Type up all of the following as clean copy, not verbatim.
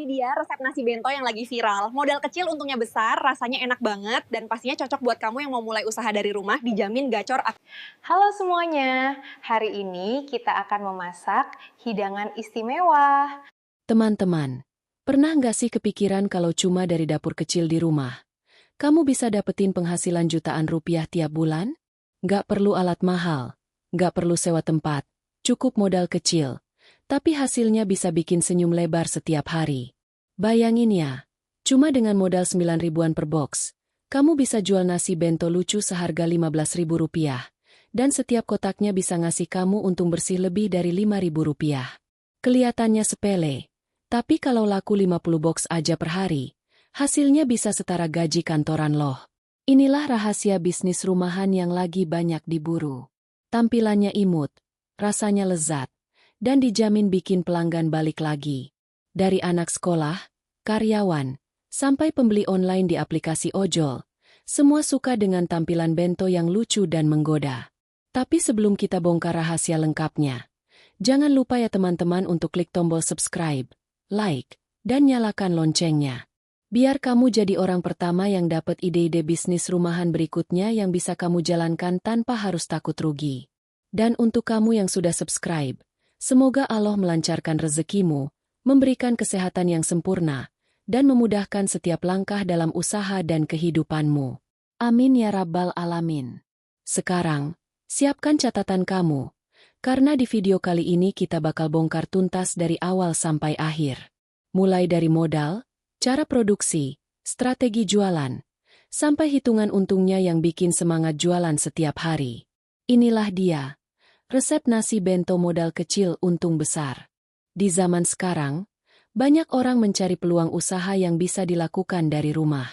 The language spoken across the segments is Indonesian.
ini dia resep nasi bento yang lagi viral. Modal kecil untungnya besar, rasanya enak banget, dan pastinya cocok buat kamu yang mau mulai usaha dari rumah, dijamin gacor. Halo semuanya, hari ini kita akan memasak hidangan istimewa. Teman-teman, pernah nggak sih kepikiran kalau cuma dari dapur kecil di rumah, kamu bisa dapetin penghasilan jutaan rupiah tiap bulan? Nggak perlu alat mahal, nggak perlu sewa tempat, cukup modal kecil, tapi hasilnya bisa bikin senyum lebar setiap hari. Bayangin ya, cuma dengan modal 9 ribuan per box, kamu bisa jual nasi bento lucu seharga 15 ribu rupiah, dan setiap kotaknya bisa ngasih kamu untung bersih lebih dari 5 ribu rupiah. Kelihatannya sepele, tapi kalau laku 50 box aja per hari, hasilnya bisa setara gaji kantoran loh. Inilah rahasia bisnis rumahan yang lagi banyak diburu. Tampilannya imut, rasanya lezat, dan dijamin bikin pelanggan balik lagi. Dari anak sekolah, karyawan, sampai pembeli online di aplikasi ojol, semua suka dengan tampilan bento yang lucu dan menggoda. Tapi sebelum kita bongkar rahasia lengkapnya, jangan lupa ya teman-teman untuk klik tombol subscribe, like, dan nyalakan loncengnya. Biar kamu jadi orang pertama yang dapat ide-ide bisnis rumahan berikutnya yang bisa kamu jalankan tanpa harus takut rugi. Dan untuk kamu yang sudah subscribe, semoga Allah melancarkan rezekimu, memberikan kesehatan yang sempurna, dan memudahkan setiap langkah dalam usaha dan kehidupanmu. Amin ya Rabbal Alamin. Sekarang, siapkan catatan kamu, karena di video kali ini kita bakal bongkar tuntas dari awal sampai akhir. Mulai dari modal, cara produksi, strategi jualan, sampai hitungan untungnya yang bikin semangat jualan setiap hari. Inilah dia, resep nasi bento modal kecil untung besar. Di zaman sekarang, banyak orang mencari peluang usaha yang bisa dilakukan dari rumah.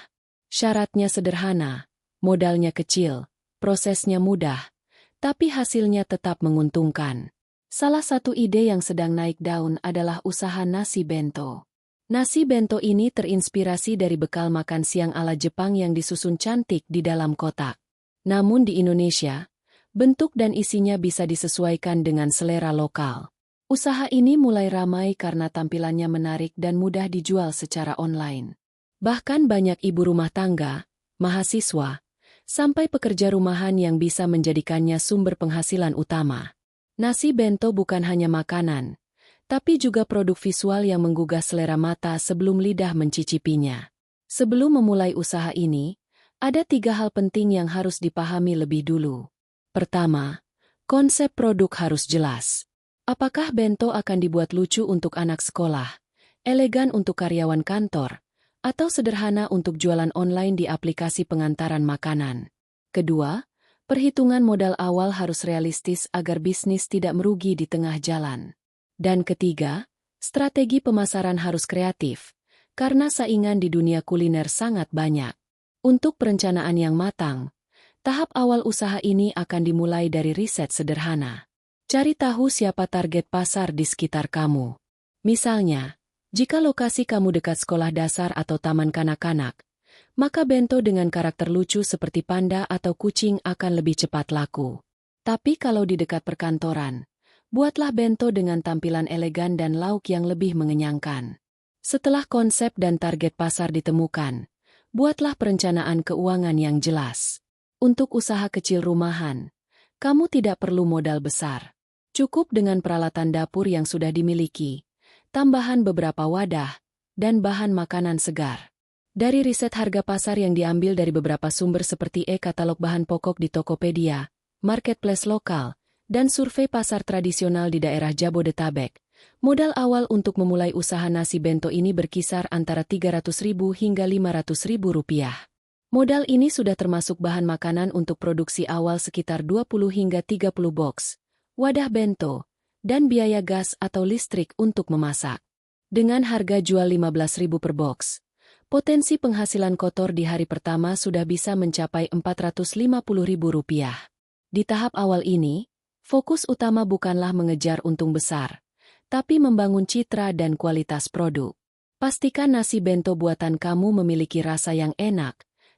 Syaratnya sederhana, modalnya kecil, prosesnya mudah, tapi hasilnya tetap menguntungkan. Salah satu ide yang sedang naik daun adalah usaha nasi bento. Nasi bento ini terinspirasi dari bekal makan siang ala Jepang yang disusun cantik di dalam kotak. Namun di Indonesia, bentuk dan isinya bisa disesuaikan dengan selera lokal. Usaha ini mulai ramai karena tampilannya menarik dan mudah dijual secara online. Bahkan banyak ibu rumah tangga, mahasiswa, sampai pekerja rumahan yang bisa menjadikannya sumber penghasilan utama. Nasi bento bukan hanya makanan, tapi juga produk visual yang menggugah selera mata sebelum lidah mencicipinya. Sebelum memulai usaha ini, ada 3 hal penting yang harus dipahami lebih dulu. Pertama, konsep produk harus jelas. Apakah bento akan dibuat lucu untuk anak sekolah, elegan untuk karyawan kantor, atau sederhana untuk jualan online di aplikasi pengantaran makanan? Kedua, perhitungan modal awal harus realistis agar bisnis tidak merugi di tengah jalan. Dan ketiga, strategi pemasaran harus kreatif, karena saingan di dunia kuliner sangat banyak. Untuk perencanaan yang matang, tahap awal usaha ini akan dimulai dari riset sederhana. Cari tahu siapa target pasar di sekitar kamu. Misalnya, jika lokasi kamu dekat sekolah dasar atau taman kanak-kanak, maka bento dengan karakter lucu seperti panda atau kucing akan lebih cepat laku. Tapi kalau di dekat perkantoran, buatlah bento dengan tampilan elegan dan lauk yang lebih mengenyangkan. Setelah konsep dan target pasar ditemukan, buatlah perencanaan keuangan yang jelas. Untuk usaha kecil rumahan, kamu tidak perlu modal besar. Cukup dengan peralatan dapur yang sudah dimiliki, tambahan beberapa wadah, dan bahan makanan segar. Dari riset harga pasar yang diambil dari beberapa sumber seperti e-katalog bahan pokok di Tokopedia, marketplace lokal, dan survei pasar tradisional di daerah Jabodetabek, modal awal untuk memulai usaha nasi bento ini berkisar antara 300.000 hingga 500.000 rupiah. Modal ini sudah termasuk bahan makanan untuk produksi awal sekitar 20 hingga 30 box, wadah bento, dan biaya gas atau listrik untuk memasak. Dengan harga jual 15.000 per box, potensi penghasilan kotor di hari pertama sudah bisa mencapai 450.000 rupiah. Di tahap awal ini, fokus utama bukanlah mengejar untung besar, tapi membangun citra dan kualitas produk. Pastikan nasi bento buatan kamu memiliki rasa yang enak,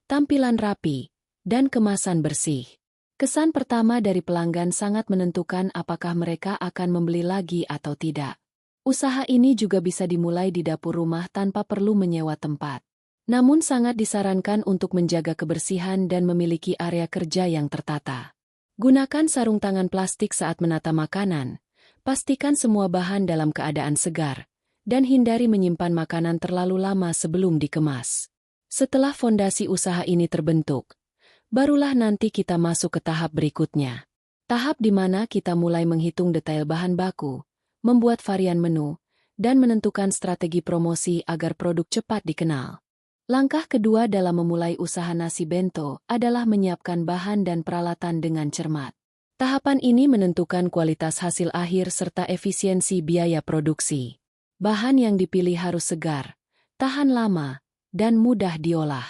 tampilan rapi, dan kemasan bersih. Kesan pertama dari pelanggan sangat menentukan apakah mereka akan membeli lagi atau tidak. Usaha ini juga bisa dimulai di dapur rumah tanpa perlu menyewa tempat. Namun sangat disarankan untuk menjaga kebersihan dan memiliki area kerja yang tertata. Gunakan sarung tangan plastik saat menata makanan. Pastikan semua bahan dalam keadaan segar, dan hindari menyimpan makanan terlalu lama sebelum dikemas. Setelah fondasi usaha ini terbentuk, barulah nanti kita masuk ke tahap berikutnya. Tahap di mana kita mulai menghitung detail bahan baku, membuat varian menu, dan menentukan strategi promosi agar produk cepat dikenal. Langkah kedua dalam memulai usaha nasi bento adalah menyiapkan bahan dan peralatan dengan cermat. Tahapan ini menentukan kualitas hasil akhir serta efisiensi biaya produksi. Bahan yang dipilih harus segar, tahan lama, dan mudah diolah.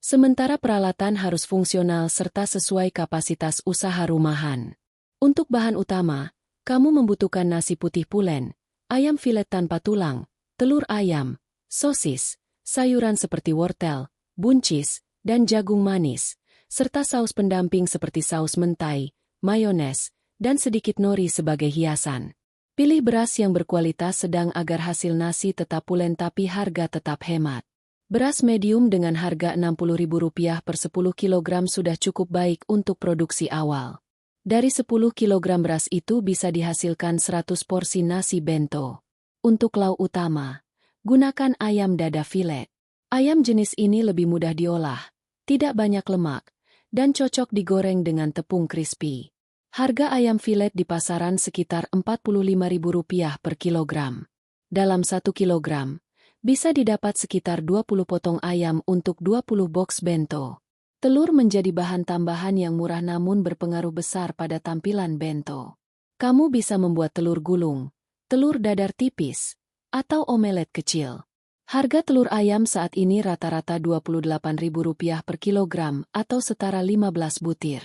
Sementara peralatan harus fungsional serta sesuai kapasitas usaha rumahan. Untuk bahan utama, kamu membutuhkan nasi putih pulen, ayam filet tanpa tulang, telur ayam, sosis, sayuran seperti wortel, buncis, dan jagung manis, serta saus pendamping seperti saus mentai, mayones, dan sedikit nori sebagai hiasan. Pilih beras yang berkualitas sedang agar hasil nasi tetap pulen tapi harga tetap hemat. Beras medium dengan harga Rp60.000 per 10 kg sudah cukup baik untuk produksi awal. Dari 10 kg beras itu bisa dihasilkan 100 porsi nasi bento. Untuk lauk utama, gunakan ayam dada filet. Ayam jenis ini lebih mudah diolah, tidak banyak lemak, dan cocok digoreng dengan tepung crispy. Harga ayam filet di pasaran sekitar Rp45.000 per kilogram. Dalam 1 kilogram, bisa didapat sekitar 20 potong ayam untuk 20 box bento. Telur menjadi bahan tambahan yang murah namun berpengaruh besar pada tampilan bento. Kamu bisa membuat telur gulung, telur dadar tipis, atau omelet kecil. Harga telur ayam saat ini rata-rata Rp28.000 per kilogram atau setara 15 butir.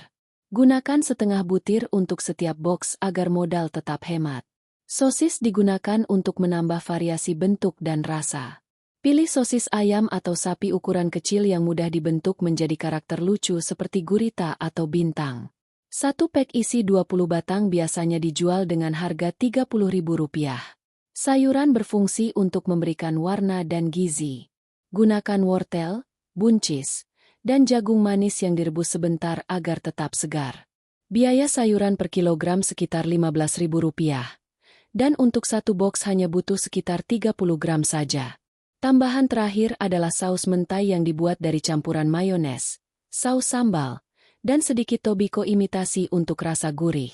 Gunakan setengah butir untuk setiap box agar modal tetap hemat. Sosis digunakan untuk menambah variasi bentuk dan rasa. Pilih sosis ayam atau sapi ukuran kecil yang mudah dibentuk menjadi karakter lucu seperti gurita atau bintang. Satu pack isi 20 batang biasanya dijual dengan harga Rp30.000. Sayuran berfungsi untuk memberikan warna dan gizi. Gunakan wortel, buncis, dan jagung manis yang direbus sebentar agar tetap segar. Biaya sayuran per kilogram sekitar Rp15.000. Dan untuk satu box hanya butuh sekitar 30 gram saja. Tambahan terakhir adalah saus mentai yang dibuat dari campuran mayones, saus sambal, dan sedikit tobiko imitasi untuk rasa gurih.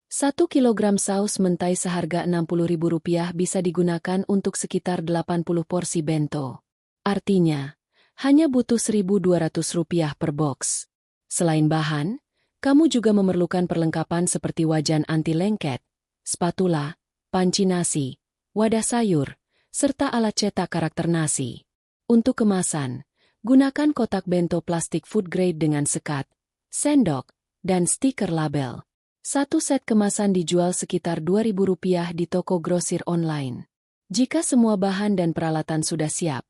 1 kilogram saus mentai seharga Rp60.000 bisa digunakan untuk sekitar 80 porsi bento. Artinya, hanya butuh Rp1.200 per box. Selain bahan, kamu juga memerlukan perlengkapan seperti wajan anti lengket, spatula, panci nasi, wadah sayur, serta alat cetak karakter nasi. Untuk kemasan, gunakan kotak bento plastik food grade dengan sekat, sendok, dan stiker label. Satu set kemasan dijual sekitar Rp2.000 di toko grosir online. Jika semua bahan dan peralatan sudah siap,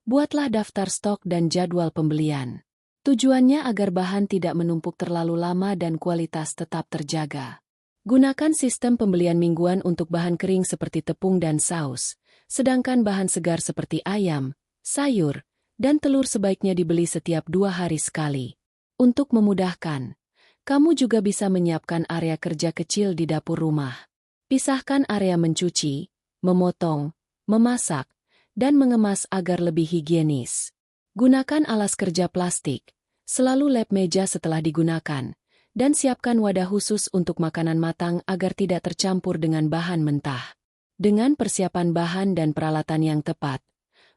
buatlah daftar stok dan jadwal pembelian. Tujuannya agar bahan tidak menumpuk terlalu lama dan kualitas tetap terjaga. Gunakan sistem pembelian mingguan untuk bahan kering seperti tepung dan saus, sedangkan bahan segar seperti ayam, sayur, dan telur sebaiknya dibeli setiap 2 hari sekali. Untuk memudahkan, kamu juga bisa menyiapkan area kerja kecil di dapur rumah. Pisahkan area mencuci, memotong, memasak, dan mengemas agar lebih higienis. Gunakan alas kerja plastik, selalu lap meja setelah digunakan, dan siapkan wadah khusus untuk makanan matang agar tidak tercampur dengan bahan mentah. Dengan persiapan bahan dan peralatan yang tepat,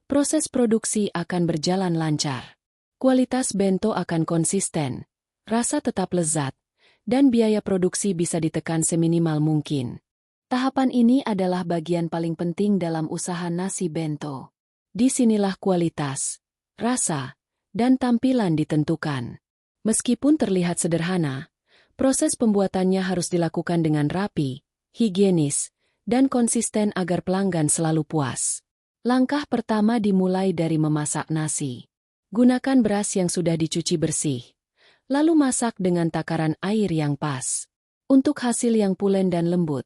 proses produksi akan berjalan lancar. Kualitas bento akan konsisten, rasa tetap lezat, dan biaya produksi bisa ditekan seminimal mungkin. Tahapan ini adalah bagian paling penting dalam usaha nasi bento. Disinilah kualitas, rasa, dan tampilan ditentukan. Meskipun terlihat sederhana, proses pembuatannya harus dilakukan dengan rapi, higienis, dan konsisten agar pelanggan selalu puas. Langkah pertama dimulai dari memasak nasi. Gunakan beras yang sudah dicuci bersih. Lalu masak dengan takaran air yang pas. Untuk hasil yang pulen dan lembut,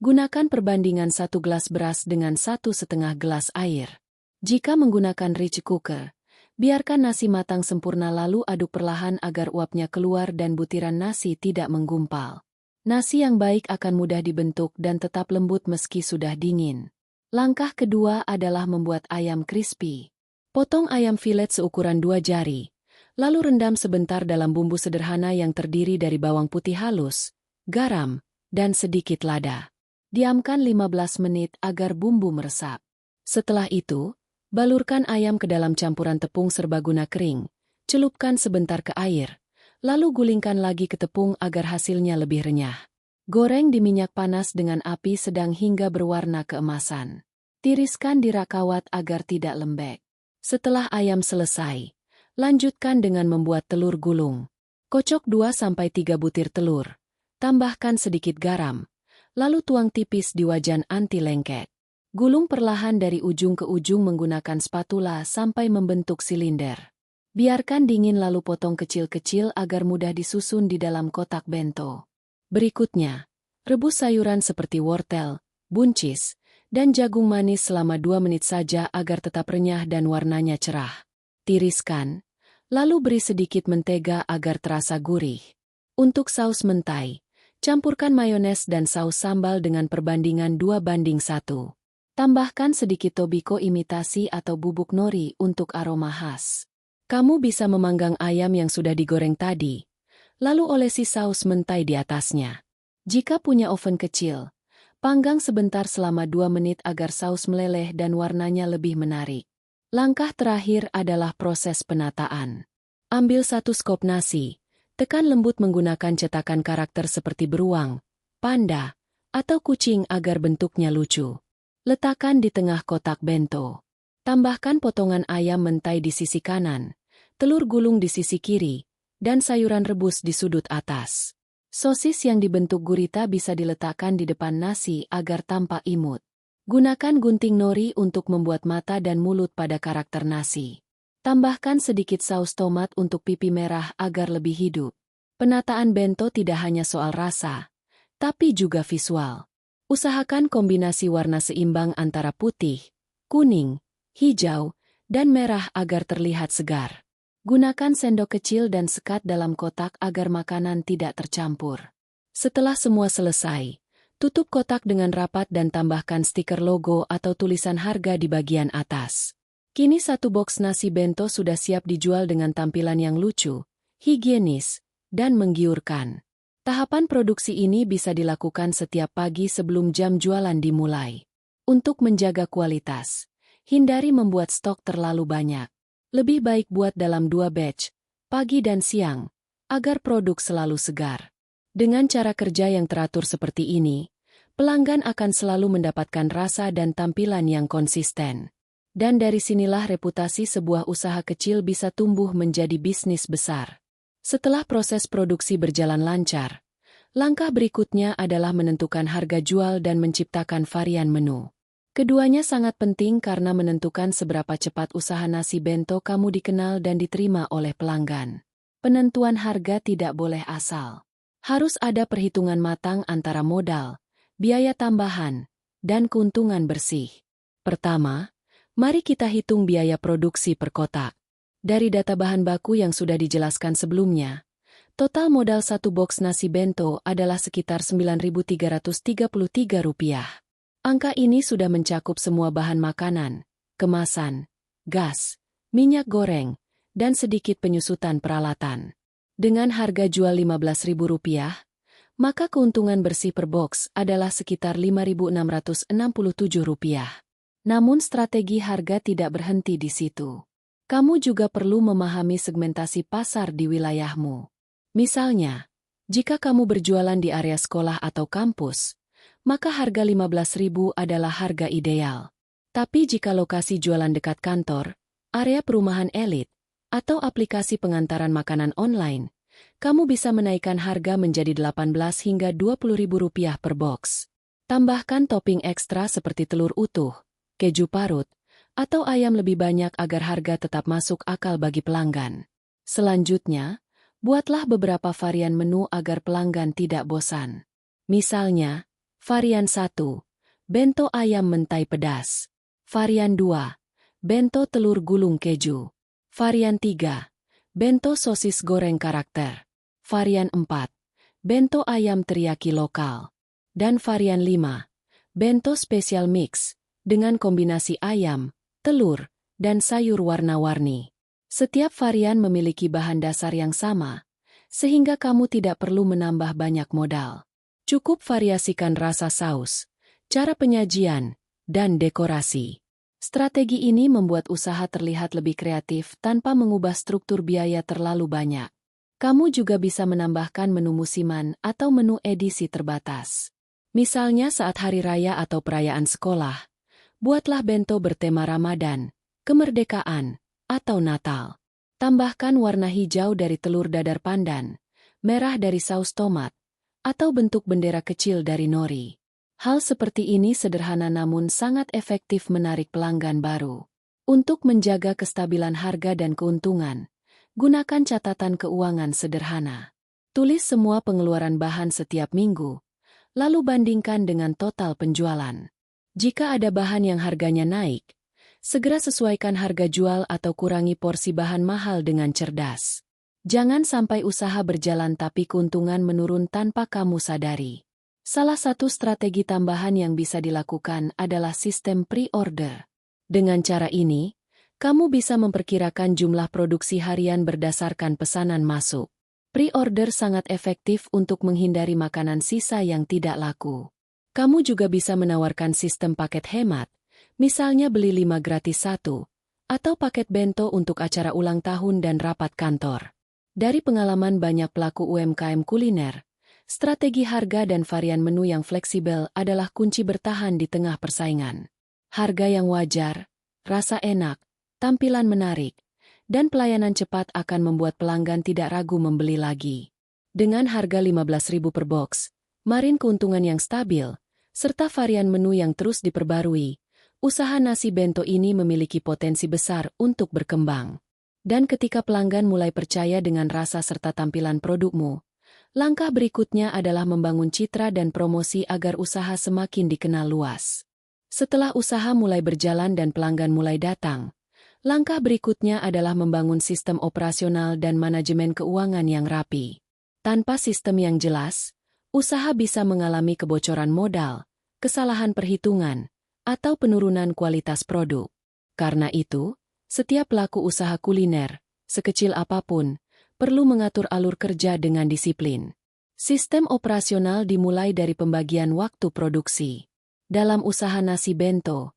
Gunakan perbandingan 1 gelas beras dengan 1,5 gelas air. Jika menggunakan rich cooker, biarkan nasi matang sempurna lalu aduk perlahan agar uapnya keluar dan butiran nasi tidak menggumpal. Nasi yang baik akan mudah dibentuk dan tetap lembut meski sudah dingin. Langkah kedua adalah membuat ayam crispy. Potong ayam filet seukuran 2 jari, lalu rendam sebentar dalam bumbu sederhana yang terdiri dari bawang putih halus, garam, dan sedikit lada. Diamkan 15 menit agar bumbu meresap. Setelah itu, balurkan ayam ke dalam campuran tepung serbaguna kering, celupkan sebentar ke air, lalu gulingkan lagi ke tepung agar hasilnya lebih renyah. Goreng di minyak panas dengan api sedang hingga berwarna keemasan. Tiriskan di rakawat agar tidak lembek. Setelah ayam selesai, lanjutkan dengan membuat telur gulung. Kocok 2-3 butir telur, tambahkan sedikit garam, lalu tuang tipis di wajan anti lengket. Gulung perlahan dari ujung ke ujung menggunakan spatula sampai membentuk silinder. Biarkan dingin lalu potong kecil-kecil agar mudah disusun di dalam kotak bento. Berikutnya, rebus sayuran seperti wortel, buncis, dan jagung manis selama 2 menit saja agar tetap renyah dan warnanya cerah. Tiriskan, lalu beri sedikit mentega agar terasa gurih. Untuk saus mentai, campurkan mayones dan saus sambal dengan perbandingan 2:1. Tambahkan sedikit tobiko imitasi atau bubuk nori untuk aroma khas. Kamu bisa memanggang ayam yang sudah digoreng tadi, lalu olesi saus mentai di atasnya. Jika punya oven kecil, panggang sebentar selama 2 menit agar saus meleleh dan warnanya lebih menarik. Langkah terakhir adalah proses penataan. Ambil 1 skop nasi, tekan lembut menggunakan cetakan karakter seperti beruang, panda, atau kucing agar bentuknya lucu. Letakkan di tengah kotak bento. Tambahkan potongan ayam mentai di sisi kanan, telur gulung di sisi kiri, dan sayuran rebus di sudut atas. Sosis yang dibentuk gurita bisa diletakkan di depan nasi agar tampak imut. Gunakan gunting nori untuk membuat mata dan mulut pada karakter nasi. Tambahkan sedikit saus tomat untuk pipi merah agar lebih hidup. Penataan bento tidak hanya soal rasa, tapi juga visual. Usahakan kombinasi warna seimbang antara putih, kuning, hijau, dan merah agar terlihat segar. Gunakan sendok kecil dan sekat dalam kotak agar makanan tidak tercampur. Setelah semua selesai, tutup kotak dengan rapat dan tambahkan stiker logo atau tulisan harga di bagian atas. Kini 1 box nasi bento sudah siap dijual dengan tampilan yang lucu, higienis, dan menggiurkan. Tahapan produksi ini bisa dilakukan setiap pagi sebelum jam jualan dimulai. Untuk menjaga kualitas, hindari membuat stok terlalu banyak. Lebih baik buat dalam 2 batch, pagi dan siang, agar produk selalu segar. Dengan cara kerja yang teratur seperti ini, pelanggan akan selalu mendapatkan rasa dan tampilan yang konsisten. Dan dari sinilah reputasi sebuah usaha kecil bisa tumbuh menjadi bisnis besar. Setelah proses produksi berjalan lancar, langkah berikutnya adalah menentukan harga jual dan menciptakan varian menu. Keduanya sangat penting karena menentukan seberapa cepat usaha nasi bento kamu dikenal dan diterima oleh pelanggan. Penentuan harga tidak boleh asal. Harus ada perhitungan matang antara modal, biaya tambahan, dan keuntungan bersih. Pertama, mari kita hitung biaya produksi per kotak. Dari data bahan baku yang sudah dijelaskan sebelumnya, total modal 1 box nasi bento adalah sekitar Rp9.333. Angka ini sudah mencakup semua bahan makanan, kemasan, gas, minyak goreng, dan sedikit penyusutan peralatan. Dengan harga jual Rp15.000, maka keuntungan bersih per box adalah sekitar Rp5.667. Namun strategi harga tidak berhenti di situ. Kamu juga perlu memahami segmentasi pasar di wilayahmu. Misalnya, jika kamu berjualan di area sekolah atau kampus, maka harga Rp15.000 adalah harga ideal. Tapi jika lokasi jualan dekat kantor, area perumahan elit, atau aplikasi pengantaran makanan online, kamu bisa menaikkan harga menjadi Rp18 hingga Rp20.000 per box. Tambahkan topping ekstra seperti telur utuh, keju parut, atau ayam lebih banyak agar harga tetap masuk akal bagi pelanggan. Selanjutnya, buatlah beberapa varian menu agar pelanggan tidak bosan. Misalnya, Varian 1. Bento ayam mentai pedas. Varian 2. Bento telur gulung keju. Varian 3. Bento sosis goreng karakter. Varian 4. Bento ayam teriyaki lokal. Dan varian 5. Bento spesial mix, dengan kombinasi ayam, telur, dan sayur warna-warni. Setiap varian memiliki bahan dasar yang sama, sehingga kamu tidak perlu menambah banyak modal. Cukup variasikan rasa saus, cara penyajian, dan dekorasi. Strategi ini membuat usaha terlihat lebih kreatif tanpa mengubah struktur biaya terlalu banyak. Kamu juga bisa menambahkan menu musiman atau menu edisi terbatas. Misalnya saat hari raya atau perayaan sekolah, buatlah bento bertema Ramadan, kemerdekaan, atau Natal. Tambahkan warna hijau dari telur dadar pandan, merah dari saus tomat, atau bentuk bendera kecil dari nori. Hal seperti ini sederhana namun sangat efektif menarik pelanggan baru. Untuk menjaga kestabilan harga dan keuntungan, gunakan catatan keuangan sederhana. Tulis semua pengeluaran bahan setiap minggu, lalu bandingkan dengan total penjualan. Jika ada bahan yang harganya naik, segera sesuaikan harga jual atau kurangi porsi bahan mahal dengan cerdas. Jangan sampai usaha berjalan tapi keuntungan menurun tanpa kamu sadari. Salah satu strategi tambahan yang bisa dilakukan adalah sistem pre-order. Dengan cara ini, kamu bisa memperkirakan jumlah produksi harian berdasarkan pesanan masuk. Pre-order sangat efektif untuk menghindari makanan sisa yang tidak laku. Kamu juga bisa menawarkan sistem paket hemat, misalnya beli 5 gratis 1, atau paket bento untuk acara ulang tahun dan rapat kantor. Dari pengalaman banyak pelaku UMKM kuliner, strategi harga dan varian menu yang fleksibel adalah kunci bertahan di tengah persaingan. Harga yang wajar, rasa enak, tampilan menarik, dan pelayanan cepat akan membuat pelanggan tidak ragu membeli lagi. Dengan harga 15.000 per box, margin keuntungan yang stabil, serta varian menu yang terus diperbarui, usaha nasi bento ini memiliki potensi besar untuk berkembang. Dan ketika pelanggan mulai percaya dengan rasa serta tampilan produkmu, langkah berikutnya adalah membangun citra dan promosi agar usaha semakin dikenal luas. Setelah usaha mulai berjalan dan pelanggan mulai datang, langkah berikutnya adalah membangun sistem operasional dan manajemen keuangan yang rapi. Tanpa sistem yang jelas, usaha bisa mengalami kebocoran modal, kesalahan perhitungan, atau penurunan kualitas produk. Karena itu, setiap pelaku usaha kuliner, sekecil apapun, perlu mengatur alur kerja dengan disiplin. Sistem operasional dimulai dari pembagian waktu produksi. Dalam usaha nasi bento,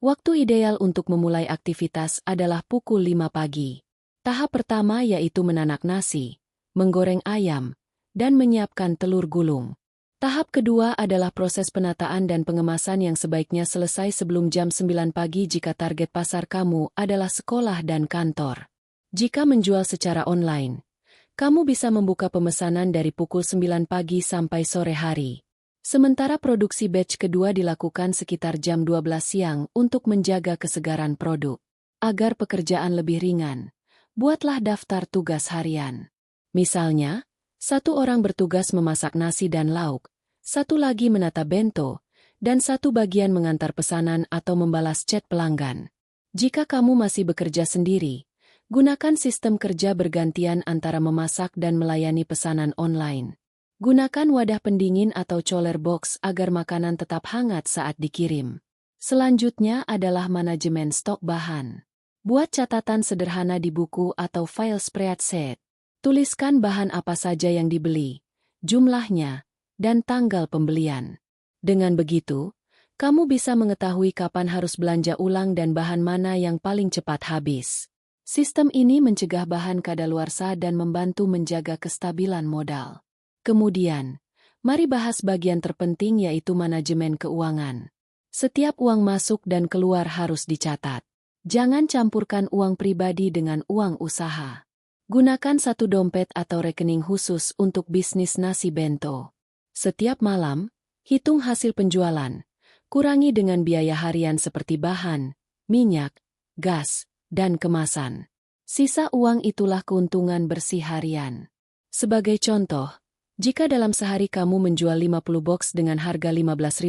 waktu ideal untuk memulai aktivitas adalah pukul 5 pagi. Tahap pertama yaitu menanak nasi, menggoreng ayam, dan menyiapkan telur gulung. Tahap kedua adalah proses penataan dan pengemasan yang sebaiknya selesai sebelum jam 9 pagi jika target pasar kamu adalah sekolah dan kantor. Jika menjual secara online, kamu bisa membuka pemesanan dari pukul 9 pagi sampai sore hari. Sementara produksi batch kedua dilakukan sekitar jam 12 siang untuk menjaga kesegaran produk. Agar pekerjaan lebih ringan, buatlah daftar tugas harian. Misalnya, 1 orang bertugas memasak nasi dan lauk, 1 lagi menata bento, dan 1 bagian mengantar pesanan atau membalas chat pelanggan. Jika kamu masih bekerja sendiri, gunakan sistem kerja bergantian antara memasak dan melayani pesanan online. Gunakan wadah pendingin atau cooler box agar makanan tetap hangat saat dikirim. Selanjutnya adalah manajemen stok bahan. Buat catatan sederhana di buku atau file spreadsheet. Tuliskan bahan apa saja yang dibeli, jumlahnya, dan tanggal pembelian. Dengan begitu, kamu bisa mengetahui kapan harus belanja ulang dan bahan mana yang paling cepat habis. Sistem ini mencegah bahan kadaluarsa dan membantu menjaga kestabilan modal. Kemudian, mari bahas bagian terpenting yaitu manajemen keuangan. Setiap uang masuk dan keluar harus dicatat. Jangan campurkan uang pribadi dengan uang usaha. Gunakan 1 dompet atau rekening khusus untuk bisnis nasi bento. Setiap malam, hitung hasil penjualan. Kurangi dengan biaya harian seperti bahan, minyak, gas, dan kemasan. Sisa uang itulah keuntungan bersih harian. Sebagai contoh, Jika dalam sehari kamu menjual 50 box dengan harga Rp15.000,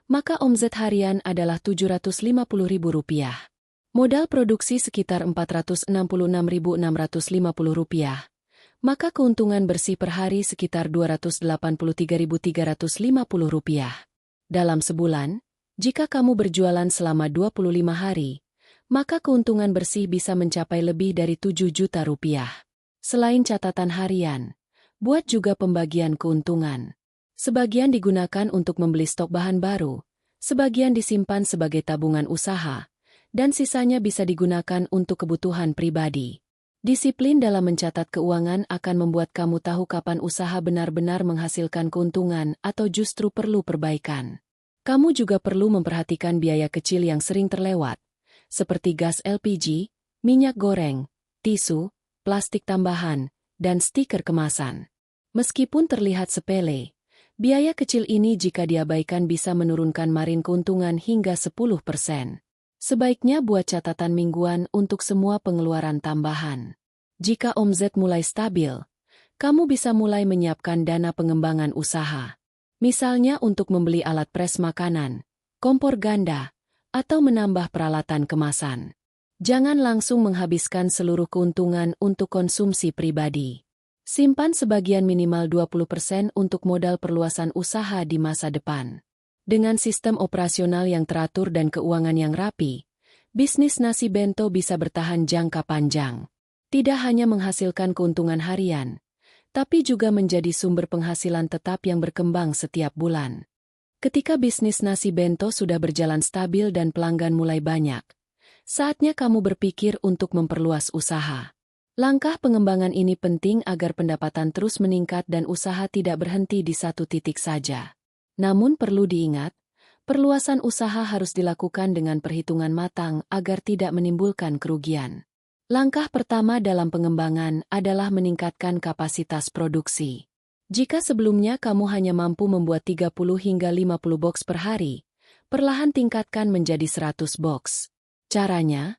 maka omzet harian adalah Rp750.000. Modal produksi sekitar Rp466.650, maka keuntungan bersih per hari sekitar Rp283.350. Dalam sebulan, jika kamu berjualan selama 25 hari, maka keuntungan bersih bisa mencapai lebih dari Rp7 juta. Selain catatan harian, buat juga pembagian keuntungan. Sebagian digunakan untuk membeli stok bahan baru, sebagian disimpan sebagai tabungan usaha, dan sisanya bisa digunakan untuk kebutuhan pribadi. Disiplin dalam mencatat keuangan akan membuat kamu tahu kapan usaha benar-benar menghasilkan keuntungan atau justru perlu perbaikan. Kamu juga perlu memperhatikan biaya kecil yang sering terlewat, seperti gas LPG, minyak goreng, tisu, plastik tambahan, dan stiker kemasan. Meskipun terlihat sepele, biaya kecil ini jika diabaikan bisa menurunkan margin keuntungan hingga 10%. Sebaiknya buat catatan mingguan untuk semua pengeluaran tambahan. Jika omzet mulai stabil, kamu bisa mulai menyiapkan dana pengembangan usaha. Misalnya untuk membeli alat pres makanan, kompor ganda, atau menambah peralatan kemasan. Jangan langsung menghabiskan seluruh keuntungan untuk konsumsi pribadi. Simpan sebagian minimal 20% untuk modal perluasan usaha di masa depan. Dengan sistem operasional yang teratur dan keuangan yang rapi, bisnis nasi bento bisa bertahan jangka panjang. Tidak hanya menghasilkan keuntungan harian, tapi juga menjadi sumber penghasilan tetap yang berkembang setiap bulan. Ketika bisnis nasi bento sudah berjalan stabil dan pelanggan mulai banyak, saatnya kamu berpikir untuk memperluas usaha. Langkah pengembangan ini penting agar pendapatan terus meningkat dan usaha tidak berhenti di satu titik saja. Namun perlu diingat, perluasan usaha harus dilakukan dengan perhitungan matang agar tidak menimbulkan kerugian. Langkah pertama dalam pengembangan adalah meningkatkan kapasitas produksi. Jika sebelumnya kamu hanya mampu membuat 30 hingga 50 box per hari, perlahan tingkatkan menjadi 100 box. Caranya,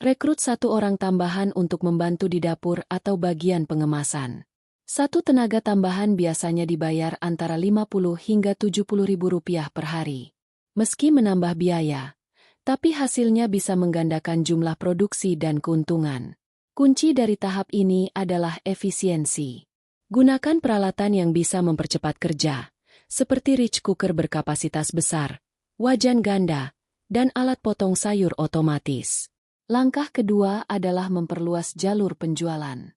rekrut 1 orang tambahan untuk membantu di dapur atau bagian pengemasan. 1 tenaga tambahan biasanya dibayar antara Rp50 hingga Rp70.000 per hari. Meski menambah biaya, tapi hasilnya bisa menggandakan jumlah produksi dan keuntungan. Kunci dari tahap ini adalah efisiensi. Gunakan peralatan yang bisa mempercepat kerja, seperti rich cooker berkapasitas besar, wajan ganda, dan alat potong sayur otomatis. Langkah kedua adalah memperluas jalur penjualan.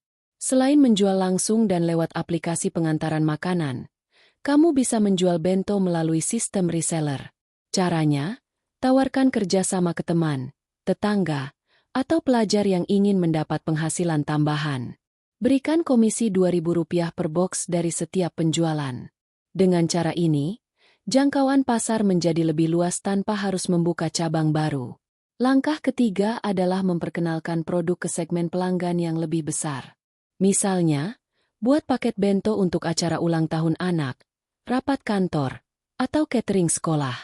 Selain menjual langsung dan lewat aplikasi pengantaran makanan, kamu bisa menjual bento melalui sistem reseller. Caranya, tawarkan kerjasama ke teman, tetangga, atau pelajar yang ingin mendapat penghasilan tambahan. Berikan komisi Rp2.000 per box dari setiap penjualan. Dengan cara ini, jangkauan pasar menjadi lebih luas tanpa harus membuka cabang baru. Langkah ketiga adalah memperkenalkan produk ke segmen pelanggan yang lebih besar. Misalnya, buat paket bento untuk acara ulang tahun anak, rapat kantor, atau catering sekolah.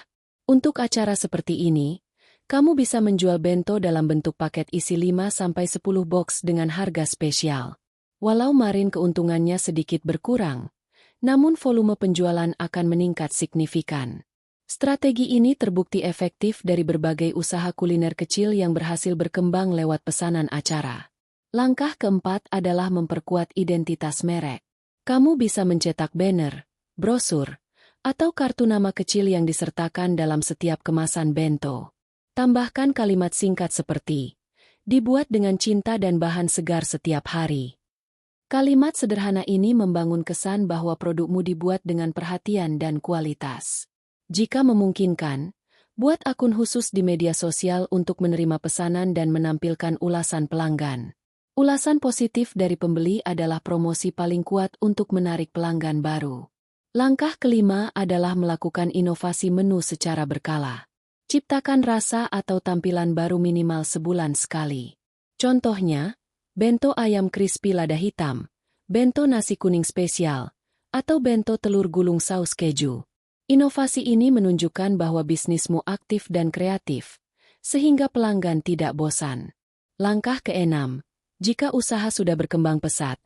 Untuk acara seperti ini, kamu bisa menjual bento dalam bentuk paket isi 5-10 box dengan harga spesial. Walau margin keuntungannya sedikit berkurang, namun volume penjualan akan meningkat signifikan. Strategi ini terbukti efektif dari berbagai usaha kuliner kecil yang berhasil berkembang lewat pesanan acara. Langkah keempat adalah memperkuat identitas merek. Kamu bisa mencetak banner, brosur, atau kartu nama kecil yang disertakan dalam setiap kemasan bento. Tambahkan kalimat singkat seperti, dibuat dengan cinta dan bahan segar setiap hari. Kalimat sederhana ini membangun kesan bahwa produkmu dibuat dengan perhatian dan kualitas. Jika memungkinkan, buat akun khusus di media sosial untuk menerima pesanan dan menampilkan ulasan pelanggan. Ulasan positif dari pembeli adalah promosi paling kuat untuk menarik pelanggan baru. Langkah kelima adalah melakukan inovasi menu secara berkala. Ciptakan rasa atau tampilan baru minimal sebulan sekali. Contohnya, bento ayam crispy lada hitam, bento nasi kuning spesial, atau bento telur gulung saus keju. Inovasi ini menunjukkan bahwa bisnismu aktif dan kreatif, sehingga pelanggan tidak bosan. Langkah keenam, jika usaha sudah berkembang pesat,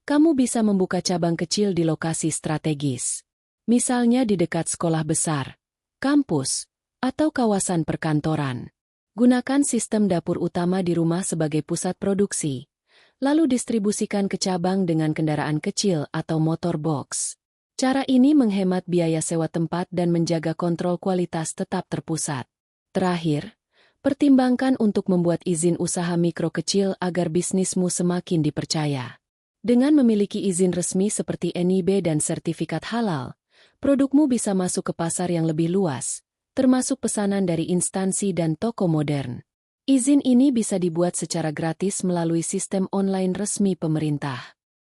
Kamu bisa membuka cabang kecil di lokasi strategis. Misalnya di dekat sekolah besar, kampus, atau kawasan perkantoran. Gunakan sistem dapur utama di rumah sebagai pusat produksi, lalu distribusikan ke cabang dengan kendaraan kecil atau motor box. Cara ini menghemat biaya sewa tempat dan menjaga kontrol kualitas tetap terpusat. Terakhir, pertimbangkan untuk membuat izin usaha mikro kecil agar bisnismu semakin dipercaya. Dengan memiliki izin resmi seperti NIB dan sertifikat halal, produkmu bisa masuk ke pasar yang lebih luas, termasuk pesanan dari instansi dan toko modern. Izin ini bisa dibuat secara gratis melalui sistem online resmi pemerintah.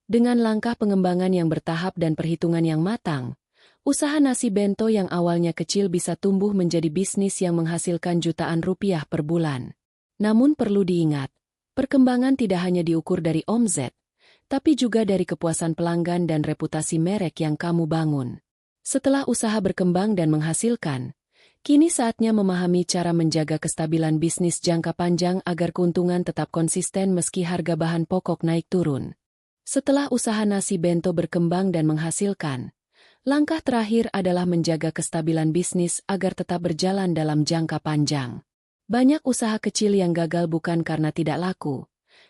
Dengan langkah pengembangan yang bertahap dan perhitungan yang matang, usaha nasi bento yang awalnya kecil bisa tumbuh menjadi bisnis yang menghasilkan jutaan rupiah per bulan. Namun perlu diingat, perkembangan tidak hanya diukur dari omzet, tapi juga dari kepuasan pelanggan dan reputasi merek yang kamu bangun. Setelah usaha berkembang dan menghasilkan, kini saatnya memahami cara menjaga kestabilan bisnis jangka panjang agar keuntungan tetap konsisten meski harga bahan pokok naik turun. Setelah usaha nasi bento berkembang dan menghasilkan, langkah terakhir adalah menjaga kestabilan bisnis agar tetap berjalan dalam jangka panjang. Banyak usaha kecil yang gagal bukan karena tidak laku,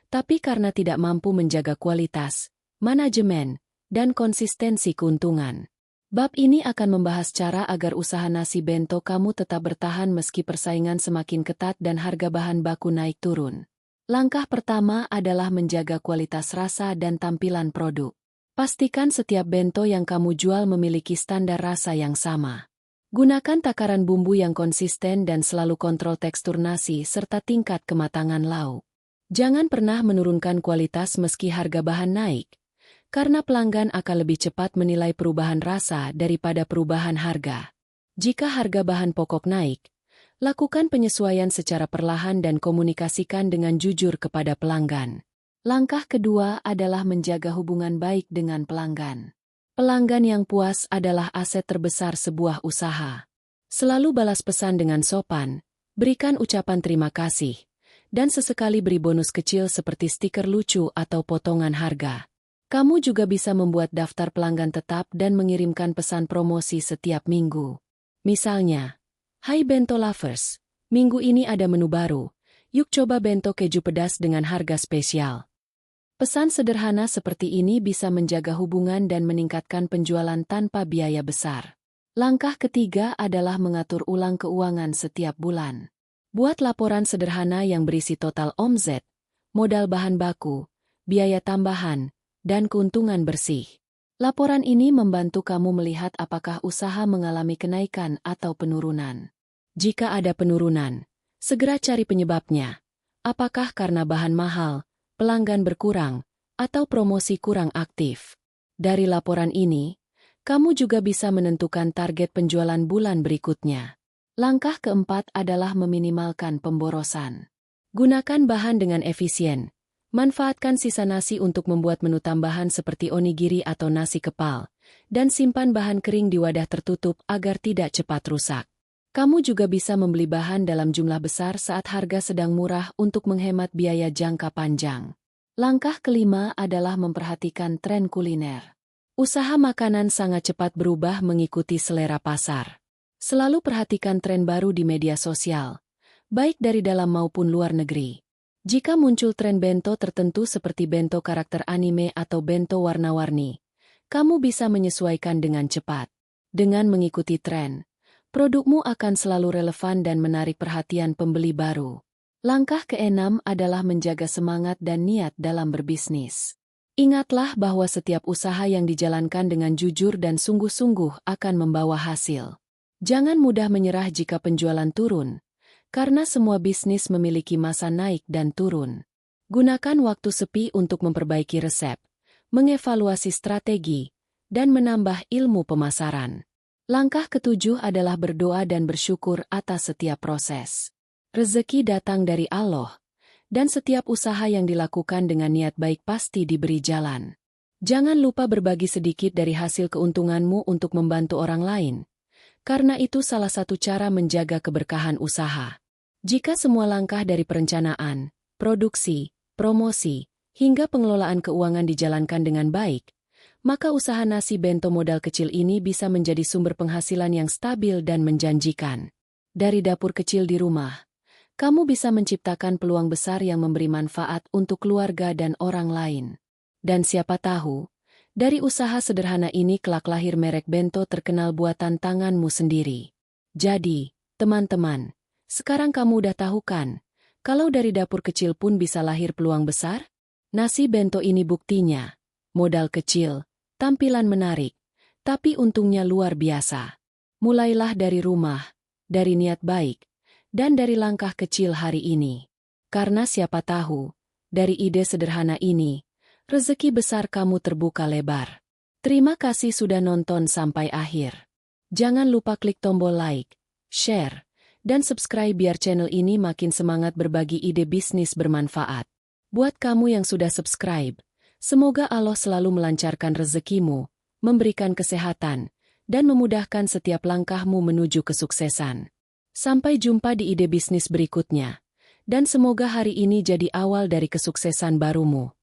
tapi karena tidak mampu menjaga kualitas, manajemen, dan konsistensi keuntungan. Bab ini akan membahas cara agar usaha nasi bento kamu tetap bertahan meski persaingan semakin ketat dan harga bahan baku naik turun. Langkah pertama adalah menjaga kualitas rasa dan tampilan produk. Pastikan setiap bento yang kamu jual memiliki standar rasa yang sama. Gunakan takaran bumbu yang konsisten dan selalu kontrol tekstur nasi serta tingkat kematangan lauk. Jangan pernah menurunkan kualitas meski harga bahan naik, karena pelanggan akan lebih cepat menilai perubahan rasa daripada perubahan harga. Jika harga bahan pokok naik, lakukan penyesuaian secara perlahan dan komunikasikan dengan jujur kepada pelanggan. Langkah kedua adalah menjaga hubungan baik dengan pelanggan. Pelanggan yang puas adalah aset terbesar sebuah usaha. Selalu balas pesan dengan sopan, berikan ucapan terima kasih, dan sesekali beri bonus kecil seperti stiker lucu atau potongan harga. Kamu juga bisa membuat daftar pelanggan tetap dan mengirimkan pesan promosi setiap minggu. Misalnya, "Hai Bento Lovers, minggu ini ada menu baru, yuk coba bento keju pedas dengan harga spesial." Pesan sederhana seperti ini bisa menjaga hubungan dan meningkatkan penjualan tanpa biaya besar. Langkah ketiga adalah mengatur ulang keuangan setiap bulan. Buat laporan sederhana yang berisi total omzet, modal bahan baku, biaya tambahan, dan keuntungan bersih. Laporan ini membantu kamu melihat apakah usaha mengalami kenaikan atau penurunan. Jika ada penurunan, segera cari penyebabnya. Apakah karena bahan mahal, pelanggan berkurang, atau promosi kurang aktif? Dari laporan ini, kamu juga bisa menentukan target penjualan bulan berikutnya. Langkah keempat adalah meminimalkan pemborosan. Gunakan bahan dengan efisien. Manfaatkan sisa nasi untuk membuat menu tambahan seperti onigiri atau nasi kepal, dan simpan bahan kering di wadah tertutup agar tidak cepat rusak. Kamu juga bisa membeli bahan dalam jumlah besar saat harga sedang murah untuk menghemat biaya jangka panjang. Langkah kelima adalah memperhatikan tren kuliner. Usaha makanan sangat cepat berubah mengikuti selera pasar. Selalu perhatikan tren baru di media sosial, baik dari dalam maupun luar negeri. Jika muncul tren bento tertentu seperti bento karakter anime atau bento warna-warni, kamu bisa menyesuaikan dengan cepat. Dengan mengikuti tren, produkmu akan selalu relevan dan menarik perhatian pembeli baru. Langkah keenam adalah menjaga semangat dan niat dalam berbisnis. Ingatlah bahwa setiap usaha yang dijalankan dengan jujur dan sungguh-sungguh akan membawa hasil. Jangan mudah menyerah jika penjualan turun, karena semua bisnis memiliki masa naik dan turun. Gunakan waktu sepi untuk memperbaiki resep, mengevaluasi strategi, dan menambah ilmu pemasaran. Langkah ketujuh adalah berdoa dan bersyukur atas setiap proses. Rezeki datang dari Allah, dan setiap usaha yang dilakukan dengan niat baik pasti diberi jalan. Jangan lupa berbagi sedikit dari hasil keuntunganmu untuk membantu orang lain, karena itu salah satu cara menjaga keberkahan usaha. Jika semua langkah dari perencanaan, produksi, promosi, hingga pengelolaan keuangan dijalankan dengan baik, maka usaha nasi bento modal kecil ini bisa menjadi sumber penghasilan yang stabil dan menjanjikan. Dari dapur kecil di rumah, kamu bisa menciptakan peluang besar yang memberi manfaat untuk keluarga dan orang lain. Dan siapa tahu, dari usaha sederhana ini kelak lahir merek bento terkenal buatan tanganmu sendiri. Jadi, teman-teman, sekarang kamu udah tahu kan, kalau dari dapur kecil pun bisa lahir peluang besar? Nasi bento ini buktinya. Modal kecil, tampilan menarik, tapi untungnya luar biasa. Mulailah dari rumah, dari niat baik, dan dari langkah kecil hari ini. Karena siapa tahu, dari ide sederhana ini, rezeki besar kamu terbuka lebar. Terima kasih sudah nonton sampai akhir. Jangan lupa klik tombol like, share, dan subscribe biar channel ini makin semangat berbagi ide bisnis bermanfaat. Buat kamu yang sudah subscribe, semoga Allah selalu melancarkan rezekimu, memberikan kesehatan, dan memudahkan setiap langkahmu menuju kesuksesan. Sampai jumpa di ide bisnis berikutnya, dan semoga hari ini jadi awal dari kesuksesan barumu.